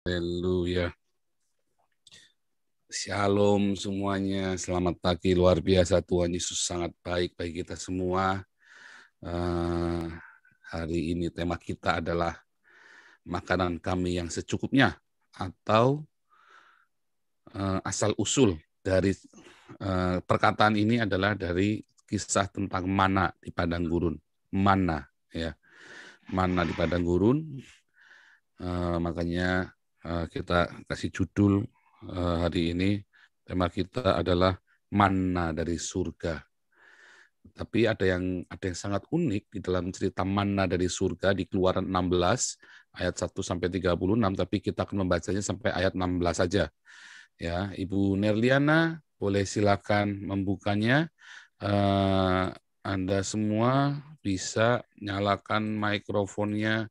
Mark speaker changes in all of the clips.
Speaker 1: Haleluya. Shalom semuanya. Selamat pagi. Luar biasa, Tuhan Yesus sangat baik bagi kita semua. Hari ini tema kita adalah makanan kami yang secukupnya, atau asal usul dari perkataan ini adalah dari kisah tentang mana di padang gurun. Mana, ya, mana di padang gurun. Makanya kita kasih judul hari ini, tema kita adalah manna dari surga. Tapi ada yang sangat unik di dalam cerita manna dari surga di Keluaran 16 ayat 1 sampai 36, tapi kita akan membacanya sampai ayat 16 saja. Ya, Ibu Nerliana boleh silakan membukanya. Anda semua bisa nyalakan mikrofonnya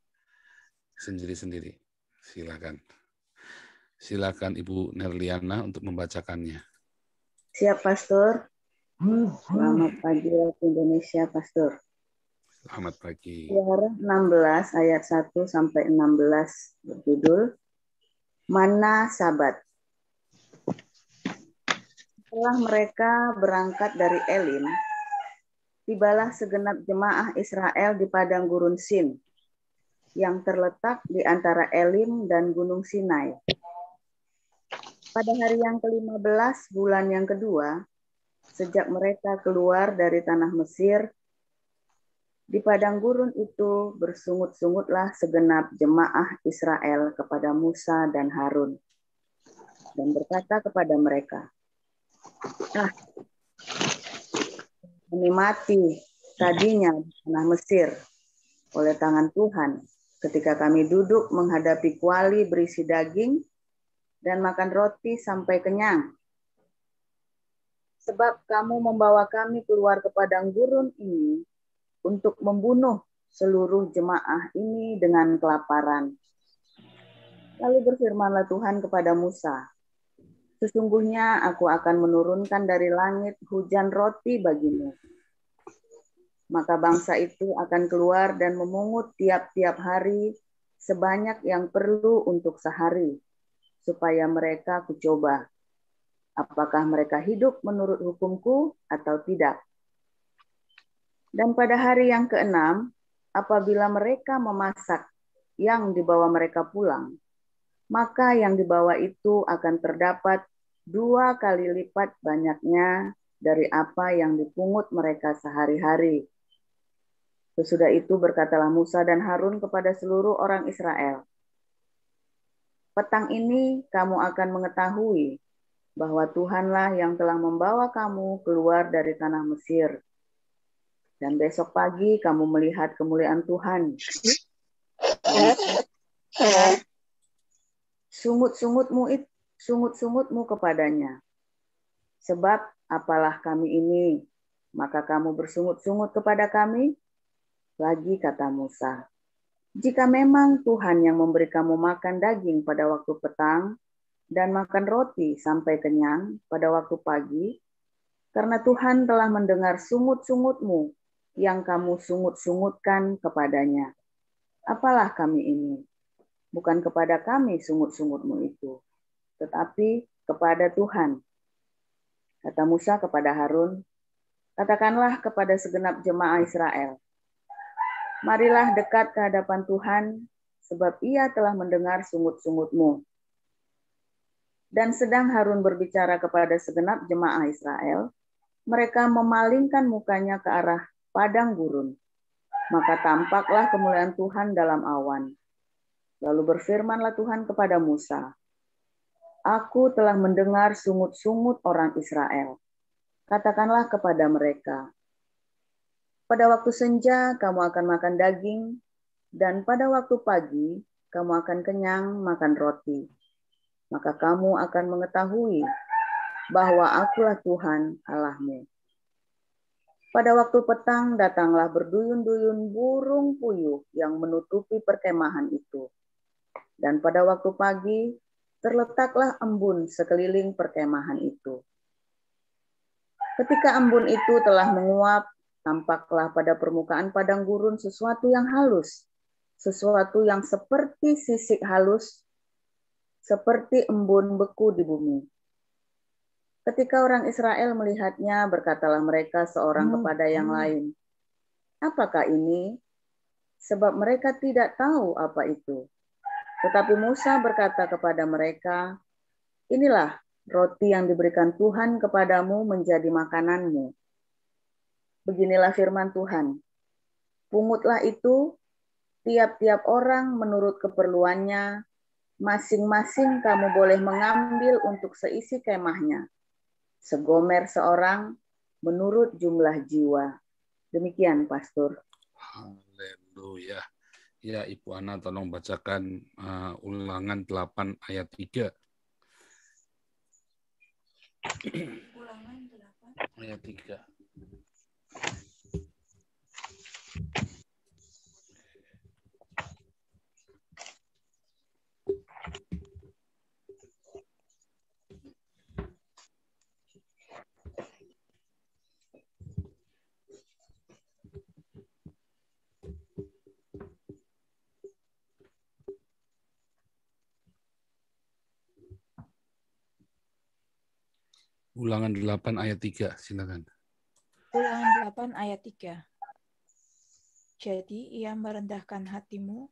Speaker 1: sendiri-sendiri. Silakan. Silakan Ibu Nerliana untuk membacakannya.
Speaker 2: Siap, Pastor. Selamat pagi waktu Indonesia, Pastor.
Speaker 1: Selamat pagi.
Speaker 2: Keluaran 16 ayat 1 sampai 16 berjudul Manna Sabat. Setelah mereka berangkat dari Elim, tibalah segenap jemaah Israel di padang gurun Sin, yang terletak di antara Elim dan Gunung Sinai. Pada hari yang ke-15 bulan yang kedua, sejak mereka keluar dari tanah Mesir, di padang gurun itu bersungut-sungutlah segenap jemaah Israel kepada Musa dan Harun, dan berkata kepada mereka, kami mati tadinya di tanah Mesir oleh tangan Tuhan, ketika kami duduk menghadapi kuali berisi daging dan makan roti sampai kenyang. Sebab kamu membawa kami keluar ke padang gurun ini untuk membunuh seluruh jemaah ini dengan kelaparan. Lalu berfirmanlah Tuhan kepada Musa, sesungguhnya aku akan menurunkan dari langit hujan roti bagimu. Maka bangsa itu akan keluar dan memungut tiap-tiap hari sebanyak yang perlu untuk sehari, supaya mereka kucoba, apakah mereka hidup menurut hukumku atau tidak. Dan pada hari yang ke-6, apabila mereka memasak yang dibawa mereka pulang, maka yang dibawa itu akan terdapat 2 kali lipat banyaknya dari apa yang dipungut mereka sehari-hari. Sesudah itu berkatalah Musa dan Harun kepada seluruh orang Israel, petang ini kamu akan mengetahui bahwa Tuhanlah yang telah membawa kamu keluar dari tanah Mesir. Dan besok pagi kamu melihat kemuliaan Tuhan. Sungut-sungutmu kepadanya. Sebab apalah kami ini, maka kamu bersungut-sungut kepada kami? Lagi kata Musa, jika memang Tuhan yang memberi kamu makan daging pada waktu petang dan makan roti sampai kenyang pada waktu pagi, karena Tuhan telah mendengar sungut-sungutmu yang kamu sungut-sungutkan kepadanya. Apalah kami ini? Bukan kepada kami sungut-sungutmu itu, tetapi kepada Tuhan. Kata Musa kepada Harun, katakanlah kepada segenap jemaah Israel, marilah dekat ke hadapan Tuhan, sebab Ia telah mendengar sungut-sungutmu. Dan sedang Harun berbicara kepada segenap jemaah Israel, mereka memalingkan mukanya ke arah padang gurun. Maka tampaklah kemuliaan Tuhan dalam awan. Lalu berfirmanlah Tuhan kepada Musa, aku telah mendengar sungut-sungut orang Israel. Katakanlah kepada mereka, pada waktu senja kamu akan makan daging, dan pada waktu pagi kamu akan kenyang makan roti. Maka kamu akan mengetahui bahwa akulah Tuhan Allahmu. Pada waktu petang datanglah berduyun-duyun burung puyuh yang menutupi perkemahan itu. Dan pada waktu pagi terletaklah embun sekeliling perkemahan itu. Ketika embun itu telah menguap, tampaklah pada permukaan padang gurun sesuatu yang halus, sesuatu yang seperti sisik halus seperti embun beku di bumi. Ketika orang Israel melihatnya, berkatalah mereka seorang kepada yang lain, apakah ini? Sebab mereka tidak tahu apa itu. Tetapi Musa berkata kepada mereka, inilah roti yang diberikan Tuhan kepadamu menjadi makananmu. Beginilah firman Tuhan. Pungutlah itu tiap-tiap orang menurut keperluannya, masing-masing kamu boleh mengambil untuk seisi kemahnya. Segomer seorang menurut jumlah jiwa. Demikian, Pastor.
Speaker 1: Haleluya. Ya, Ibu Ana tolong bacakan Ulangan 8 ayat 3.
Speaker 3: Ulangan 8
Speaker 1: ayat 3. Ulangan 8 ayat 3, silakan.
Speaker 3: Ulangan 8 ayat 3. Jadi ia merendahkan hatimu,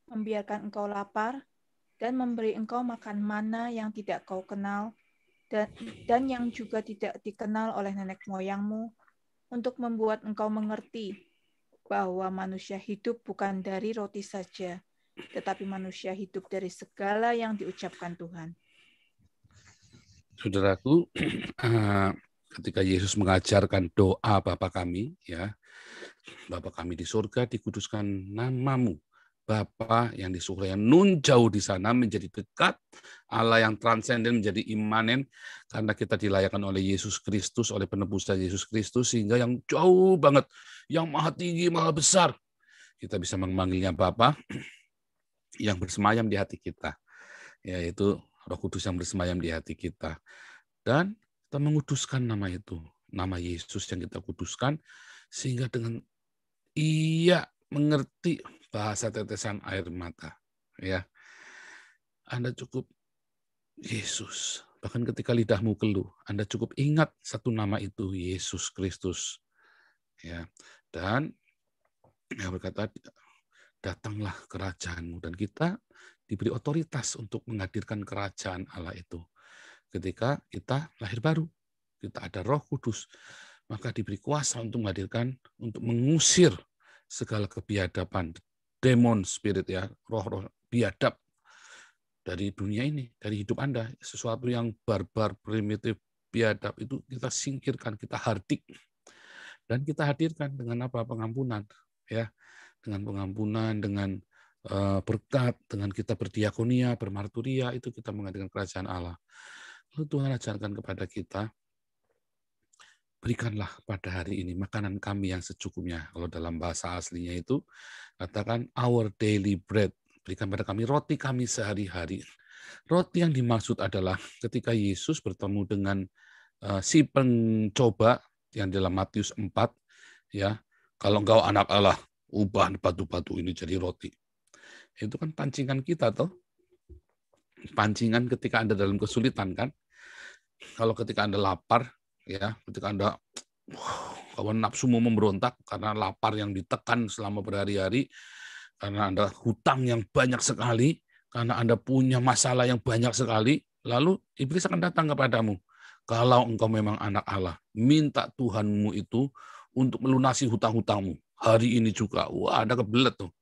Speaker 3: membiarkan engkau lapar, dan memberi engkau makan mana yang tidak kau kenal, dan yang juga tidak dikenal oleh nenek moyangmu, untuk membuat engkau mengerti bahwa manusia hidup bukan dari roti saja, tetapi manusia hidup dari segala yang diucapkan Tuhan.
Speaker 1: Saudaraku, ketika Yesus mengajarkan doa Bapa kami, ya, Bapa kami di surga, dikuduskan namamu. Bapa yang di surga, yang nun jauh di sana menjadi dekat, Allah yang transenden menjadi imanen, karena kita dilayakkan oleh Yesus Kristus, oleh penebusan Yesus Kristus, sehingga yang jauh banget, yang maha tinggi, maha besar, kita bisa memanggilnya Bapa yang bersemayam di hati kita, yaitu Roh Kudus yang bersemayam di hati kita. Dan kita menguduskan nama itu, nama Yesus yang kita kuduskan, sehingga dengan ia mengerti bahasa tetesan air mata. Ya, Anda cukup Yesus. Bahkan ketika lidahmu keluh, Anda cukup ingat satu nama itu, Yesus Kristus. Ya, dan dia berkata, datanglah kerajaanmu, dan kita diberi otoritas untuk menghadirkan kerajaan Allah itu. Ketika kita lahir baru, kita ada Roh Kudus, maka diberi kuasa untuk menghadirkan, untuk mengusir segala kebiadaban, demon spirit, ya, roh-roh biadab dari dunia ini, dari hidup Anda. Sesuatu yang barbar, primitif, biadab itu kita singkirkan, kita hardik, dan kita hadirkan dengan apa? Pengampunan, ya, dengan pengampunan, dengan berkat, dengan kita berdiakonia, bermarturia, itu kita menghadirkan kerajaan Allah. Lalu Tuhan ajarkan kepada kita, berikanlah pada hari ini makanan kami yang secukupnya. Kalau dalam bahasa aslinya itu, katakan our daily bread. Berikan pada kami roti kami sehari-hari. Roti yang dimaksud adalah ketika Yesus bertemu dengan si pencoba yang dalam Matius 4, ya, kalau engkau anak Allah, ubah batu-batu ini jadi roti. Itu kan pancingan kita, toh. Pancingan ketika Anda dalam kesulitan, kan. Kalau ketika Anda lapar, ya, ketika Anda kawan nafsumu memberontak karena lapar yang ditekan selama berhari-hari, karena Anda hutang yang banyak sekali, karena Anda punya masalah yang banyak sekali, lalu iblis akan datang kepadamu. Kalau engkau memang anak Allah, minta Tuhanmu itu untuk melunasi hutang-hutangmu. Hari ini juga, wah, ada kebelet tuh.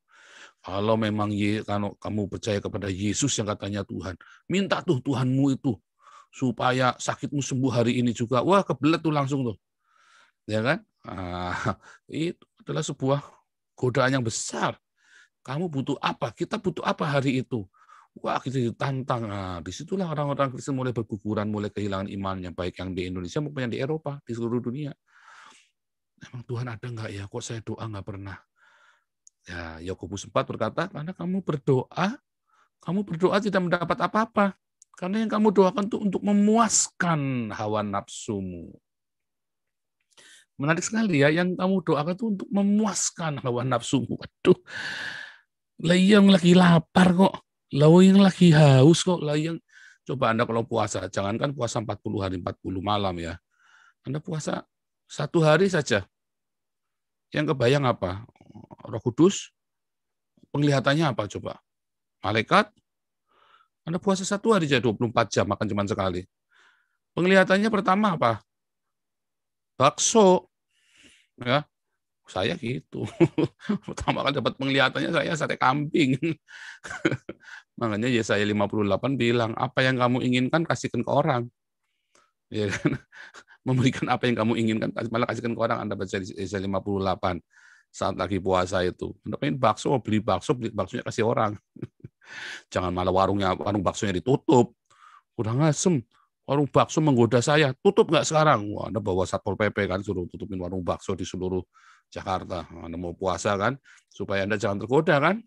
Speaker 1: Kalau memang kalau kamu percaya kepada Yesus yang katanya Tuhan, minta tuh Tuhanmu itu supaya sakitmu sembuh hari ini juga. Wah, kebelet tuh langsung tuh. Ya kan? Itu adalah sebuah godaan yang besar. Kamu butuh apa? Kita butuh apa hari itu? Wah, kita ditantang. Disitulah orang-orang Kristen mulai berguguran, mulai kehilangan imannya, baik yang di Indonesia maupun yang di Eropa, di seluruh dunia. Emang Tuhan ada nggak ya? Kok saya doa nggak pernah? Ya, Yakobus 4 berkata, karena kamu berdoa tidak mendapat apa-apa. Karena yang kamu doakan itu untuk memuaskan hawa nafsumu. Menarik sekali ya, yang kamu doakan itu untuk memuaskan hawa nafsumu. Waduh, yang lagi lapar kok. Lah yang lagi haus kok, lah yang coba Anda kalau puasa, jangankan puasa 40 hari 40 malam ya. Anda puasa 1 hari saja. Yang kebayang apa? Roh Kudus, penglihatannya apa coba? Malaikat, Anda puasa 1 hari aja 24 jam, makan cuma sekali. Penglihatannya pertama apa? Bakso. Ya, saya gitu. Pertama kali dapat penglihatannya saya sate kambing. Makanya Yesaya 58 bilang, apa yang kamu inginkan kasihkan ke orang. Ya kan? Memberikan apa yang kamu inginkan, malah kasihkan ke orang. Anda baca di Yesaya 58 saat lagi puasa itu. Anda pengen bakso, beli baksonya kasih orang. Jangan malah warung baksonya ditutup. Udah ngasem. Warung bakso menggoda saya. Tutup nggak sekarang? Wah, Anda bawa Satpol PP kan, suruh tutupin warung bakso di seluruh Jakarta. Anda mau puasa kan, supaya Anda jangan tergoda kan.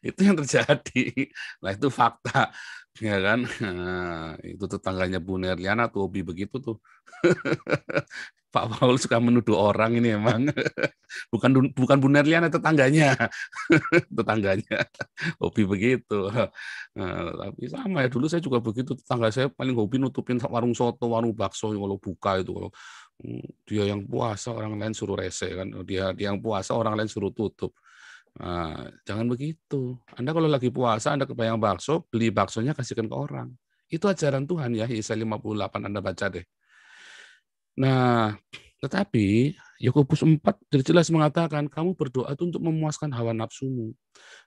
Speaker 1: Itu yang terjadi. Nah, itu fakta. Ya kan? Nah, itu tetangganya Bu Nerliana tuh, hobi begitu tuh. Pak Paul suka menuduh orang ini emang. Bukan Bu Nerliana, tetangganya. Tetangganya. Hobi begitu. Nah, tapi sama ya, dulu saya juga begitu. Tetangga saya paling hobi nutupin warung soto, warung bakso kalau buka itu. Kalau dia yang puasa, orang lain suruh rese kan. Dia yang puasa, orang lain suruh tutup. Nah, jangan begitu. Anda kalau lagi puasa, Anda kebayang bakso, beli baksonya kasihkan ke orang. Itu ajaran Tuhan ya, Yesaya 58 Anda baca deh. Nah, tetapi Yakobus 4 jelas mengatakan kamu berdoa itu untuk memuaskan hawa nafsumu.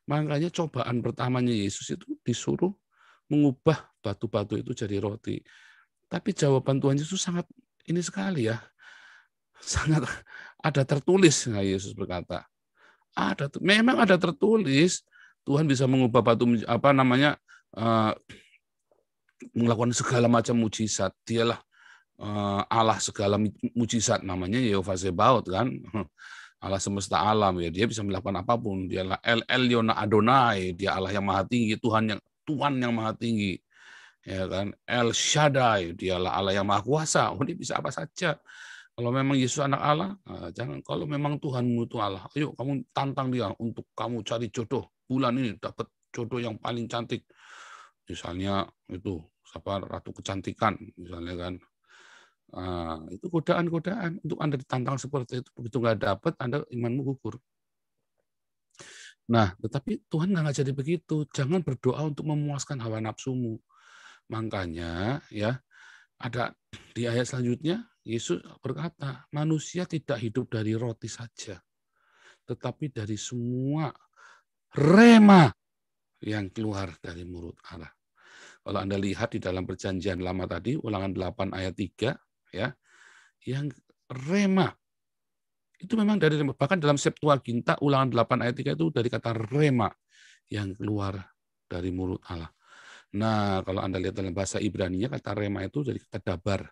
Speaker 1: Makanya cobaan pertamanya Yesus itu disuruh mengubah batu-batu itu jadi roti. Tapi jawaban Tuhan Yesus sangat ini sekali ya. Sangat ada tertulis. Nah, Yesus berkata, memang ada tertulis Tuhan bisa mengubah batu melakukan segala macam mujizat. Dialah Allah segala mujizat, namanya Yehova Zebaot kan. Allah semesta alam ya, dia bisa melakukan apapun. Dialah El Elyon Adonai, dia Allah yang maha tinggi, Tuhan yang maha tinggi. Ya kan? El Shaddai, dialah Allah yang maha kuasa. Dia bisa apa saja. Kalau memang Yesus anak Allah, jangan. Kalau memang Tuhanmu itu Allah, ayo kamu tantang dia untuk kamu cari jodoh. Bulan ini dapat jodoh yang paling cantik. Misalnya itu siapa Ratu Kecantikan, misalnya kan. Itu godaan-godaan untuk Anda ditantang seperti itu. Begitu nggak dapat, Anda imanmu gugur. Nah, tetapi Tuhan nggak ngajari begitu. Jangan berdoa untuk memuaskan hawa nafsumu. Makanya ya ada di ayat selanjutnya Yesus berkata, manusia tidak hidup dari roti saja, tetapi dari semua rema yang keluar dari mulut Allah. Kalau Anda lihat di dalam perjanjian lama tadi, Ulangan 8 ayat 3, ya, yang rema, itu memang dari rema. Bahkan dalam Septuaginta, Ulangan 8 ayat 3 itu dari kata rema, yang keluar dari mulut Allah. Nah, kalau Anda lihat dalam bahasa Ibrani-nya, kata rema itu dari kata dabar.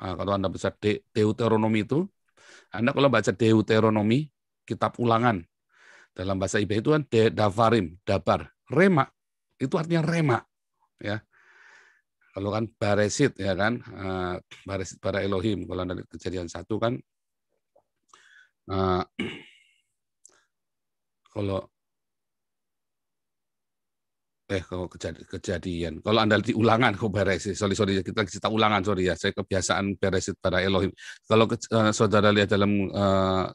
Speaker 1: Nah, kalau Anda baca Deuteronomi itu, Anda kalau baca Deuteronomi, kitab ulangan, dalam bahasa Ibrani itu kan davarim, dabar. Rema, itu artinya rema. Ya. Kalau kan Baresit, ya kan, Baresit bara Elohim. Kalau Anda lihat Kejadian 1 kan, kalau kejadian. Kalau Anda di ulangan, Beresit. Sorry, kita cerita ulangan, sorry ya. Saya kebiasaan Beresit bara Elohim. Kalau saudara lihat dalam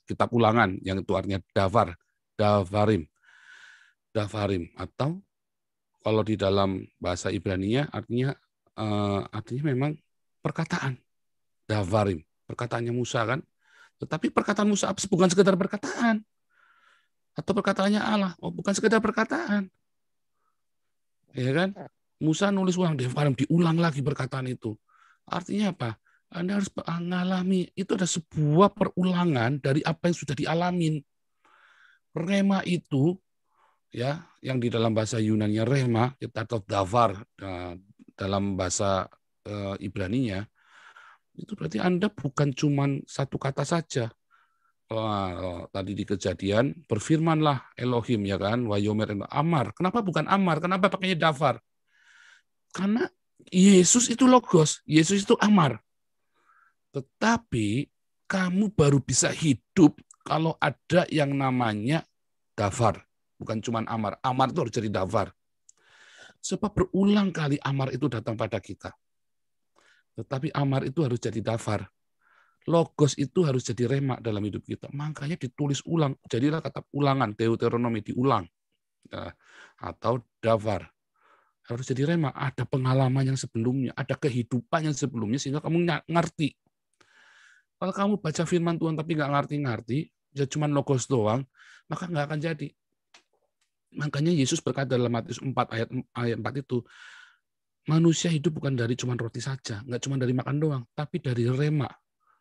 Speaker 1: kitab ulangan, yang itu artinya davarim. Atau kalau di dalam bahasa Ibrani-nya artinya memang perkataan. Davarim. Perkataannya Musa kan. Tetapi perkataan Musa bukan sekedar perkataan. Atau perkataannya Allah. Bukan sekedar perkataan. Ya kan? Musa nulis ulang, diulang lagi perkataan itu. Artinya apa? Anda harus mengalami, itu ada sebuah perulangan dari apa yang sudah dialamin. Rema itu, ya, yang di dalam bahasa Yunani rema, atau davar dalam bahasa Ibrani-nya, itu berarti Anda bukan cuma satu kata saja. Tadi di Kejadian berfirmanlah Elohim, ya kan, Wayomer Amar. Kenapa bukan Amar? Kenapa pakainya Davar? Karena Yesus itu Logos, Yesus itu Amar. Tetapi kamu baru bisa hidup kalau ada yang namanya Davar, bukan cuma amar. Amar itu harus jadi davar. Sebab berulang kali amar itu datang pada kita. Tetapi amar itu harus jadi davar. Logos itu harus jadi rema dalam hidup kita. Makanya ditulis ulang. Jadilah kata ulangan, Deuteronomi diulang. Atau davar. Harus jadi rema. Ada pengalaman yang sebelumnya, ada kehidupan yang sebelumnya, sehingga kamu ngerti. Kalau kamu baca firman Tuhan tapi nggak ngerti-ngerti, ya cuma logos doang, maka nggak akan jadi. Makanya Yesus berkata dalam Matius 4 ayat 4 itu, manusia hidup bukan dari cuma roti saja, nggak cuma dari makan doang, tapi dari rema.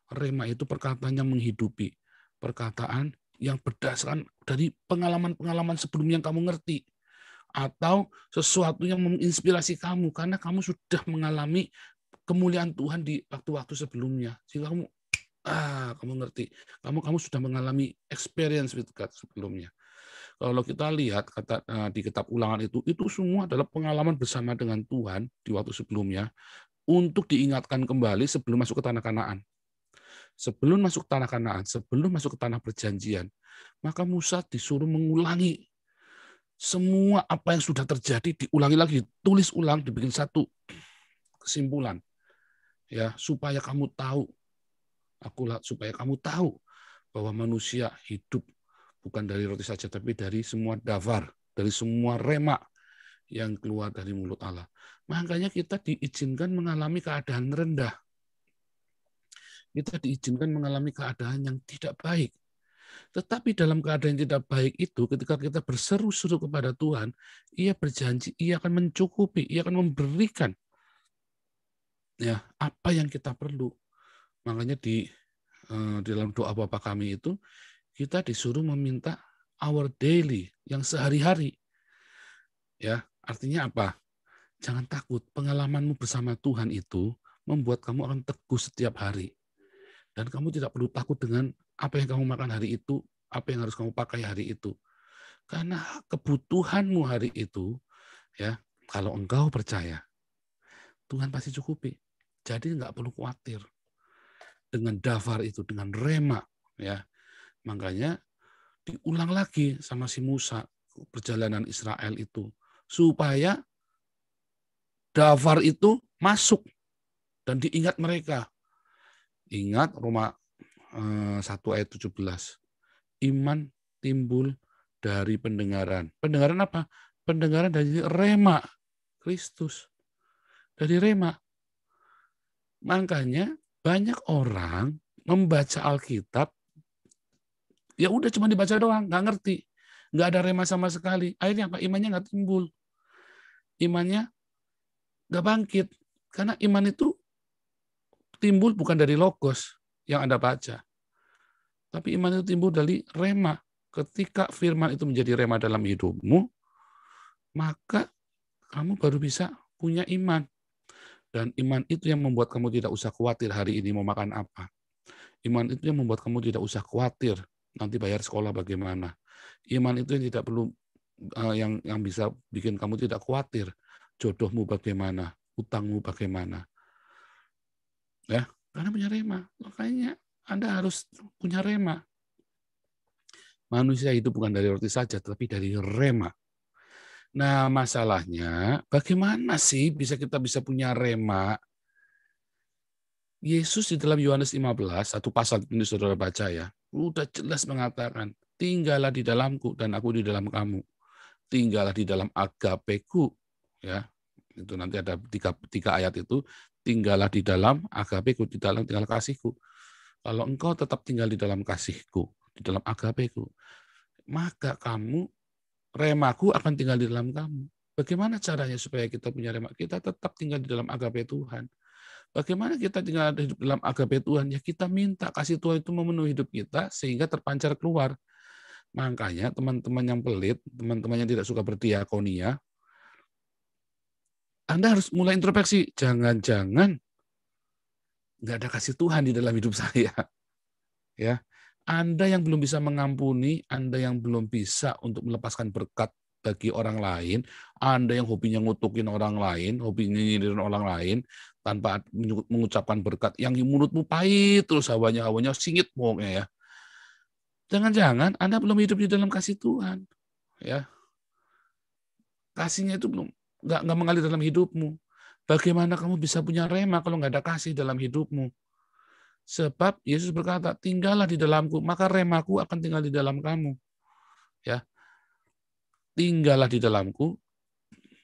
Speaker 1: Rema itu perkataan yang menghidupi, perkataan yang berdasarkan dari pengalaman-pengalaman sebelumnya yang kamu ngerti, atau sesuatu yang menginspirasi kamu karena kamu sudah mengalami kemuliaan Tuhan di waktu-waktu sebelumnya, sehingga kamu ngerti, kamu sudah mengalami experience with God sebelumnya. Kalau kita lihat di kitab Ulangan itu semua adalah pengalaman bersama dengan Tuhan di waktu sebelumnya untuk diingatkan kembali sebelum masuk ke tanah Kanaan. Sebelum masuk ke tanah Kanaan, sebelum masuk ke tanah perjanjian, maka Musa disuruh mengulangi semua apa yang sudah terjadi, diulangi lagi, ditulis ulang, dibikin satu kesimpulan, ya, supaya kamu tahu, supaya kamu tahu bahwa manusia hidup bukan dari roti saja, tapi dari semua davar, dari semua rema yang keluar dari mulut Allah. Makanya kita diizinkan mengalami keadaan rendah. Kita diizinkan mengalami keadaan yang tidak baik. Tetapi dalam keadaan yang tidak baik itu, ketika kita berseru-seru kepada Tuhan, Ia berjanji, Ia akan mencukupi, Ia akan memberikan ya apa yang kita perlu. Makanya di dalam doa Bapa Kami itu, kita disuruh meminta our daily, yang sehari-hari. Ya, artinya apa? Jangan takut, pengalamanmu bersama Tuhan itu membuat kamu akan teguh setiap hari. Dan kamu tidak perlu takut dengan apa yang kamu makan hari itu, apa yang harus kamu pakai hari itu. Karena kebutuhanmu hari itu, ya, kalau engkau percaya, Tuhan pasti cukupi. Jadi nggak perlu khawatir dengan davar itu, dengan rema, ya. Makanya diulang lagi sama si Musa perjalanan Israel itu supaya davar itu masuk dan diingat mereka. Ingat Roma 1 ayat 17. Iman timbul dari pendengaran. Pendengaran apa? Pendengaran dari rema Kristus. Dari rema. Makanya banyak orang membaca Alkitab, ya udah cuma dibaca doang, nggak ngerti. Nggak ada rema sama sekali. Akhirnya apa? Imannya nggak timbul. Imannya nggak bangkit. Karena iman itu timbul bukan dari logos yang Anda baca. Tapi iman itu timbul dari rema. Ketika firman itu menjadi rema dalam hidupmu, maka kamu baru bisa punya iman. Dan iman itu yang membuat kamu tidak usah khawatir hari ini mau makan apa. Iman itu yang membuat kamu tidak usah khawatir nanti bayar sekolah bagaimana. Iman itu yang tidak perlu yang bisa bikin kamu tidak khawatir jodohmu bagaimana, utangmu bagaimana. Ya, karena punya rema. Makanya Anda harus punya rema. Manusia itu bukan dari roti saja, tetapi dari rema. Nah, masalahnya bagaimana sih kita bisa punya rema? Yesus di dalam Yohanes 15, satu pasal ini saudara baca ya, udah jelas mengatakan, tinggallah di dalamku dan aku di dalam kamu. Tinggallah di dalam agapeku. Ya, itu nanti ada tiga ayat itu, tinggallah di dalam agapeku, di dalam tinggal kasihku. Kalau engkau tetap tinggal di dalam kasihku, di dalam agapeku, maka kamu, remaku akan tinggal di dalam kamu. Bagaimana caranya supaya kita punya rema? Kita tetap tinggal di dalam agape Tuhan. Bagaimana kita tinggal di dalam agape Tuhan? Ya kita minta kasih Tuhan itu memenuhi hidup kita sehingga terpancar keluar. Makanya teman-teman yang pelit, teman-teman yang tidak suka berdiakonia, Anda harus mulai introspeksi. Jangan-jangan nggak ada kasih Tuhan di dalam hidup saya. Ya, Anda yang belum bisa mengampuni, Anda yang belum bisa untuk melepaskan berkat bagi orang lain, Anda yang hobinya ngutukin orang lain, hobinya nyindirin orang lain, tanpa mengucapkan berkat, yang mulutmu pahit terus hawanya singit pokoknya ya. Jangan-jangan Anda belum hidup di dalam kasih Tuhan. Ya, kasihnya itu belum nggak mengalir dalam hidupmu. Bagaimana kamu bisa punya rema kalau nggak ada kasih dalam hidupmu? Sebab Yesus berkata, tinggallah di dalamku, maka remaku akan tinggal di dalam kamu. Ya, tinggallah di dalamku,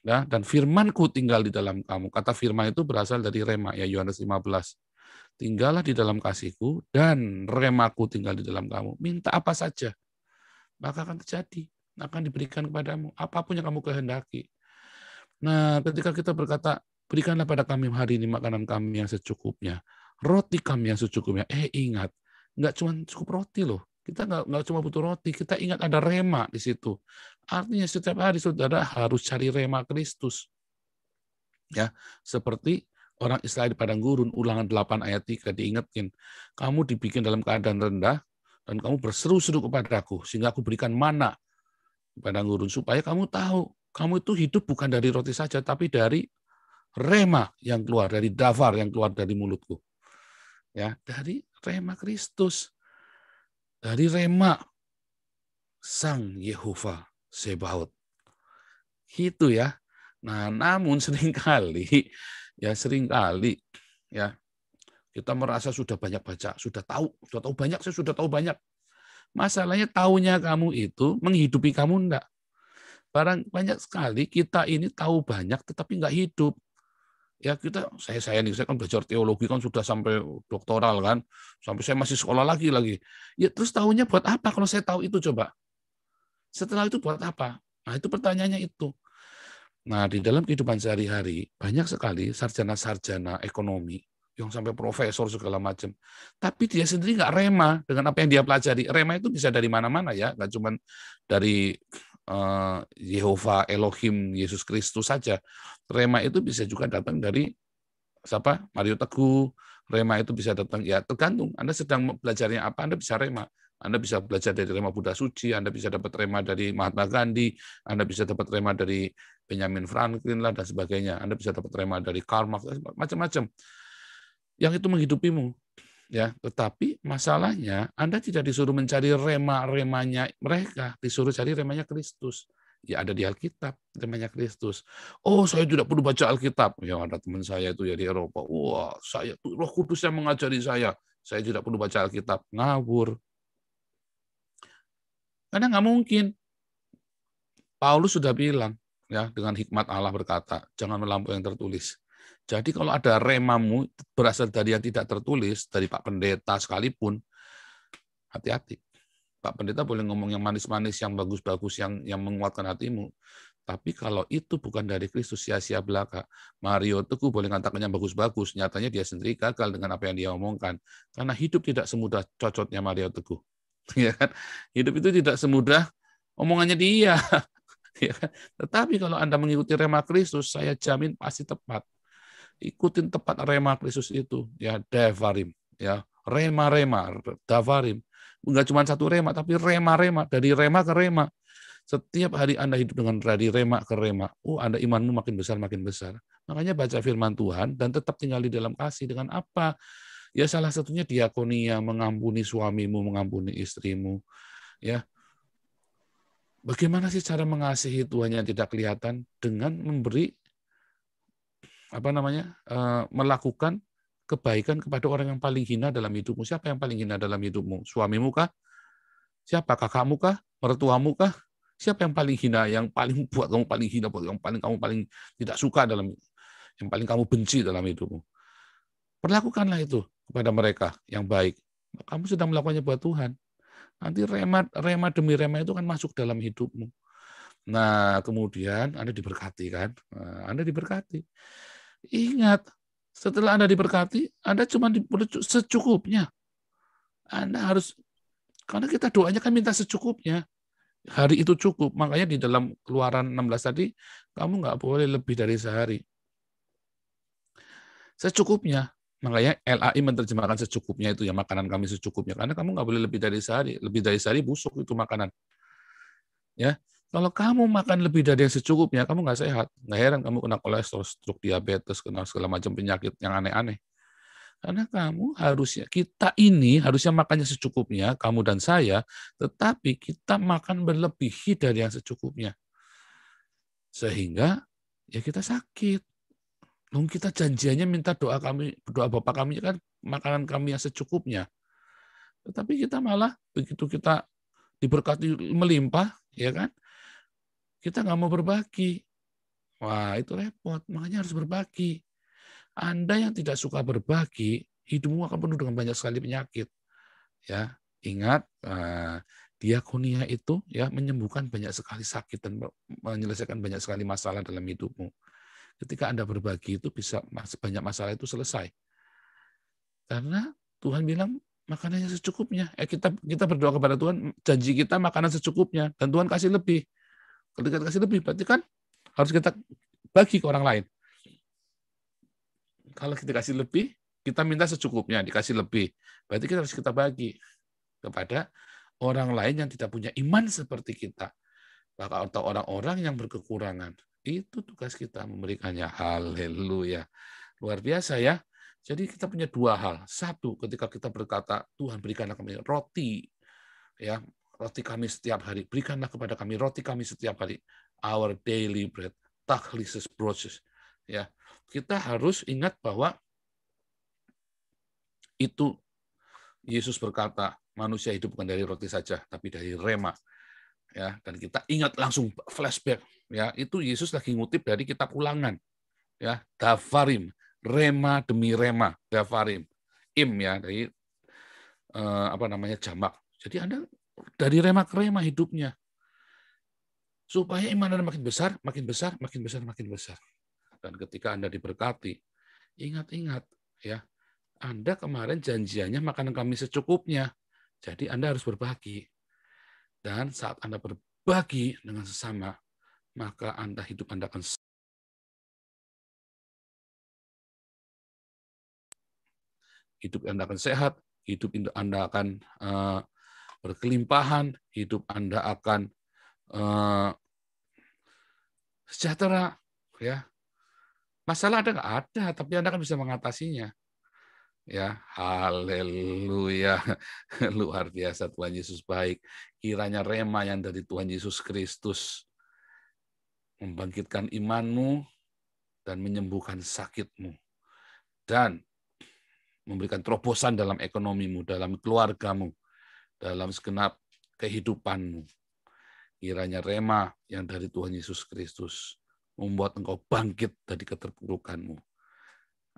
Speaker 1: ya, dan firmanku tinggal di dalam kamu. Kata firman itu berasal dari rema, ya Yohanes 15. Tinggallah di dalam kasihku dan remaku tinggal di dalam kamu. Minta apa saja, maka akan terjadi, akan diberikan kepadamu apapun yang kamu kehendaki. Nah, ketika kita berkata, berikanlah pada kami hari ini makanan kami yang secukupnya, roti kami yang secukupnya. Ingat, nggak cuma cukup roti loh. Kita nggak cuma butuh roti, kita ingat ada rema di situ. Artinya setiap hari saudara harus cari rema Kristus. Ya, seperti orang Israel di padang gurun, Ulangan 8 ayat 3 diingetin, kamu dibikin dalam keadaan rendah dan kamu berseru-seru kepadaku sehingga aku berikan mana di padang gurun supaya kamu tahu kamu itu hidup bukan dari roti saja tapi dari rema yang keluar, dari davar yang keluar dari mulutku. Ya, dari rema Kristus. Dari rema Sang Yehova Sebaot. Itu ya. Nah, namun seringkali ya kita merasa sudah banyak baca, sudah tahu banyak, saya sudah tahu banyak. Masalahnya taunya kamu itu menghidupi kamu enggak. Banyak sekali kita ini tahu banyak tetapi enggak hidup. Ya saya kan belajar teologi kan sudah sampai doktoral kan, sampai saya masih sekolah lagi. Ya terus tahunya buat apa kalau saya tahu itu coba? Setelah itu buat apa? Nah itu pertanyaannya itu. Nah di dalam kehidupan sehari-hari banyak sekali sarjana-sarjana ekonomi yang sampai profesor segala macam, tapi dia sendiri nggak rema dengan apa yang dia pelajari. Rema itu bisa dari mana-mana ya, nggak cuma dari Yehova, Elohim, Yesus Kristus saja. Rema itu bisa juga datang dari siapa? Mario Teguh. Rema itu bisa datang, ya tergantung. Anda sedang belajarnya apa, Anda bisa rema. Anda bisa belajar dari rema Buddha Suci, Anda bisa dapat rema dari Mahatma Gandhi, Anda bisa dapat rema dari Benjamin Franklin lah dan sebagainya. Anda bisa dapat rema dari Karl Marx, macam-macam. Yang itu menghidupimu. Ya, tetapi masalahnya Anda tidak disuruh mencari remanya mereka, disuruh cari remanya Kristus. Ya ada di Alkitab, remanya Kristus. Oh, saya tidak perlu baca Alkitab. Ya ada teman saya itu ya di Eropa. Wah, saya tuh Roh Kudus yang mengajari saya. Saya tidak perlu baca Alkitab. Ngawur. Karena nggak mungkin. Paulus sudah bilang, ya dengan hikmat Allah berkata, jangan melampaui yang tertulis. Jadi kalau ada remamu berasal dari yang tidak tertulis, dari Pak Pendeta sekalipun, hati-hati. Pak Pendeta boleh ngomong yang manis-manis, yang bagus-bagus, yang menguatkan hatimu. Tapi kalau itu bukan dari Kristus, sia-sia belaka. Mario Teguh boleh mengatakan yang bagus-bagus, nyatanya dia sendiri gagal dengan apa yang dia omongkan. Karena hidup tidak semudah cocotnya Mario Teguh. Ya kan? Hidup itu tidak semudah omongannya dia. Ya kan? Tetapi kalau Anda mengikuti rema Kristus, saya jamin pasti tepat. Ikutin tepat rema Kristus itu, ya Devarim, ya rema, Davarim. Enggak cuma satu rema, tapi rema, dari rema ke rema. Setiap hari Anda hidup dengan dari rema ke rema. Anda imanmu makin besar, makin besar. Makanya baca firman Tuhan dan tetap tinggal di dalam kasih. Dengan apa? Ya salah satunya diakonia, mengampuni suamimu, mengampuni istrimu. Ya. Bagaimana sih cara mengasihi Tuhan yang tidak kelihatan? Dengan memberi melakukan kebaikan kepada orang yang paling hina dalam hidupmu. Siapa yang paling hina dalam hidupmu? Suamimu kah? Siapa? Kakakmu kah? Mertuamu kah? Siapa yang paling hina? Yang paling buat kamu paling hina, buat yang kamu paling tidak suka yang paling kamu benci dalam hidupmu. Perlakukanlah itu kepada mereka yang baik. Kamu sedang melakukannya buat Tuhan. Nanti rema demi rema itu kan masuk dalam hidupmu. Nah, kemudian Anda diberkati kan? Anda diberkati. Ingat, setelah Anda diberkati, Anda cuma secukupnya. Anda harus, karena kita doanya kan minta secukupnya. Hari itu cukup. Makanya di dalam Keluaran 16 tadi, kamu nggak boleh lebih dari sehari. Secukupnya. Makanya LAI menerjemahkan secukupnya itu ya, makanan kami secukupnya. Karena kamu nggak boleh lebih dari sehari. Lebih dari sehari busuk itu makanan. Ya, kalau kamu makan lebih dari yang secukupnya, kamu nggak sehat. Nggak heran kamu kena kolesterol, stroke, diabetes, kena segala macam penyakit yang aneh-aneh. Karena kita ini harusnya makannya secukupnya, kamu dan saya, tetapi kita makan berlebihi dari yang secukupnya. Sehingga ya kita sakit. Lalu kita janjiannya minta doa Bapa kami kan makanan kami yang secukupnya. Tetapi kita malah begitu kita diberkati melimpah, ya kan? Kita nggak mau berbagi. Wah, itu repot. Makanya harus berbagi. Anda yang tidak suka berbagi, hidupmu akan penuh dengan banyak sekali penyakit. Ya, ingat diakonia itu ya menyembuhkan banyak sekali sakit dan menyelesaikan banyak sekali masalah dalam hidupmu. Ketika Anda berbagi itu bisa banyak masalah itu selesai. Karena Tuhan bilang makanannya secukupnya. Kita berdoa kepada Tuhan, janji kita makanan secukupnya dan Tuhan kasih lebih. Ketika kasih lebih berarti kan harus kita bagi ke orang lain. Kalau kita kasih lebih, kita minta secukupnya, dikasih lebih. Berarti kita bagi kepada orang lain yang tidak punya iman seperti kita. Atau orang-orang yang berkekurangan. Itu tugas kita memberikannya. Haleluya. Luar biasa ya. Jadi kita punya dua hal. Satu, ketika kita berkata, Tuhan berikanlah kami roti. Ya, roti kami setiap hari. Berikanlah kepada kami roti kami setiap hari. Our daily bread. Tachlisis broses. Ya, kita harus ingat bahwa itu Yesus berkata, manusia hidup bukan dari roti saja, tapi dari rema. Ya, dan kita ingat langsung flashback. Ya, itu Yesus lagi ngutip dari kitab Ulangan. Ya, Davarim, rema demi rema, Davarim. Ya, dari jamak. Jadi Anda dari rema ke rema hidupnya. Supaya iman Anda makin besar, makin besar, makin besar, makin besar. Dan ketika Anda diberkati, ingat-ingat ya, Anda kemarin janjiannya makanan kami secukupnya. Jadi Anda harus berbagi. Dan saat Anda berbagi dengan sesama, maka hidup Anda akan sehat, hidup Anda akan berkelimpahan, hidup Anda akan sejahtera. Ya, masalah ada nggak ada, tapi Anda kan bisa mengatasinya. Ya, haleluya. Luar biasa, Tuhan Yesus baik. Kiranya rema yang dari Tuhan Yesus Kristus membangkitkan imanmu dan menyembuhkan sakitmu. Dan memberikan terobosan dalam ekonomimu, dalam keluargamu, dalam segenap kehidupanmu. Kiranya rema yang dari Tuhan Yesus Kristus membuat engkau bangkit dari keterpurukanmu.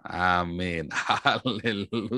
Speaker 1: Amin. Haleluya.